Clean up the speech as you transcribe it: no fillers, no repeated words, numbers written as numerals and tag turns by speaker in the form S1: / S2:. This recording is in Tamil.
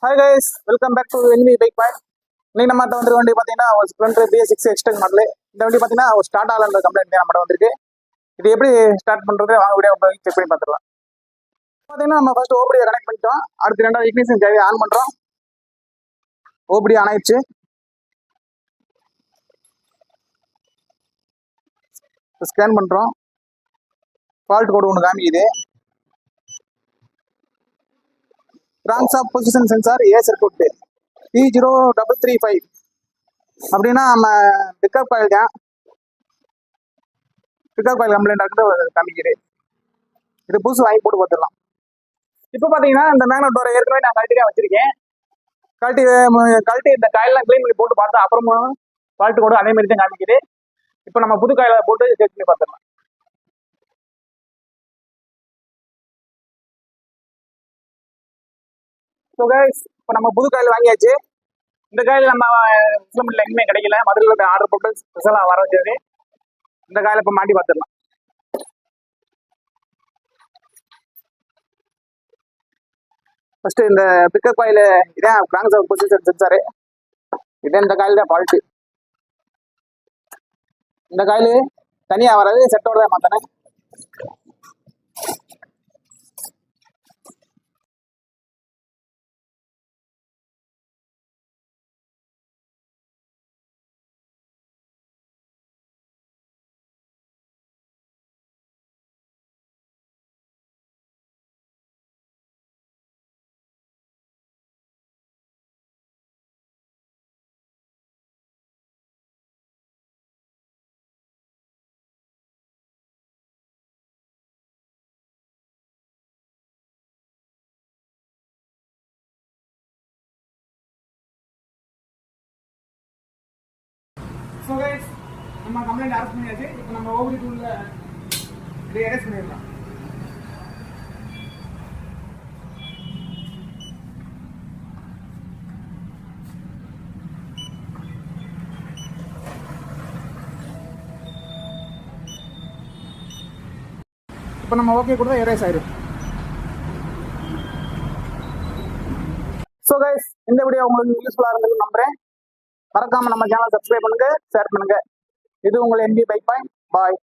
S1: Hi guys, welcome back to NV Bike Point. இன்னைக்கு நம்ம வந்து வண்டி பார்த்தீங்கன்னா ஒரு ஸ்ப்ளெண்டர் BS6 எக்ஸ்டெக் மாடல். இந்த வண்டி பார்த்தீங்கன்னா ஒரு ஸ்டார்ட் ஆகலன்ற கம்ப்ளைண்ட் நம்ம வந்திருக்கு. இது எப்படி ஸ்டார்ட் பண்றது வாங்க வீடியோ செக் பண்ணி பார்த்துடலாம். பார்த்தீங்கன்னா நம்ம ஃபர்ஸ்ட் ஓபடியை கனெக்ட் பண்ணிட்டோம். அடுத்து ரெண்டாவது இக்னிஷன் தேவை ஆன் பண்றோம். ஓபடி ஆன் ஆயிடுச்சு. ஸ்கேன் பண்றோம். ஃபால்ட் கோடு ஒன்று காமிக்குது. ட்ரான்ஸ் ஆஃப் position sensor A circuit P0335 அப்படின்னா நம்ம பிக்கப் காயில் தான். பிக்கப் காயில் கம்ப்ளைண்ட் ஆகிட்டு காமிக்குது. இது புதுசு வாங்கி போட்டு பார்த்துடலாம். இப்போ பார்த்தீங்கன்னா இந்த மேக்னட் டோரை ஏற்கனவே நான் கழட்டி தான் வச்சிருக்கேன். கழட்டி இந்த காயிலாம் க்ளீன் பண்ணி போட்டு பார்த்தா அப்புறமும் ஃபால்ட் கோடு அதே மாதிரி தான் காமிக்குது. இப்போ நம்ம புது காயில போட்டு செக் பண்ணி பார்த்துடலாம். ஸோ கைஸ், இப்போ நம்ம புது காயில் வாங்கியாச்சு. இந்த காயில் நம்ம இஸ்லாமில் எங்கேயுமே கிடைக்கல. மதுரையில் ஆர்டர் போட்டு ஸ்பெஷலாக வர வச்சது. இந்த காயில் இப்போ மாட்டி பார்த்துடலாம். ஃபர்ஸ்ட் இந்த பிக்கப் காயில் இதான் ட்ரான்ஸ் ஆஃப் பொசிஷன் சென்சாரு. இதே இந்த காயில் தான் ஃபால்ட்டு. இந்த காயில் தனியாக வராது, செட்டோட தான் மாற்றினேன். ஸோ கைஸ், நம்ம கம்ப்ளைண்ட் அரெஸ்ட் பண்ணியாச்சு. இப்போ நம்ம ஓவரி டூலில் இதை அரெஸ்ட் பண்ணிடலாம். இப்போ நம்ம ஓகே கொடுத்தா எரேஸ் ஆயிடும். ஸோ கைஸ், இந்த வீடியோ உங்களுக்கு யூஸ்ஃபுல்லாக இருந்ததுன்னு நம்புறேன். மறக்காம நம்ம சேனல் சப்ஸ்கிரைப் பண்ணுங்க, ஷேர் பண்ணுங்க. இது உங்கள் NV Bike Point. பாய்.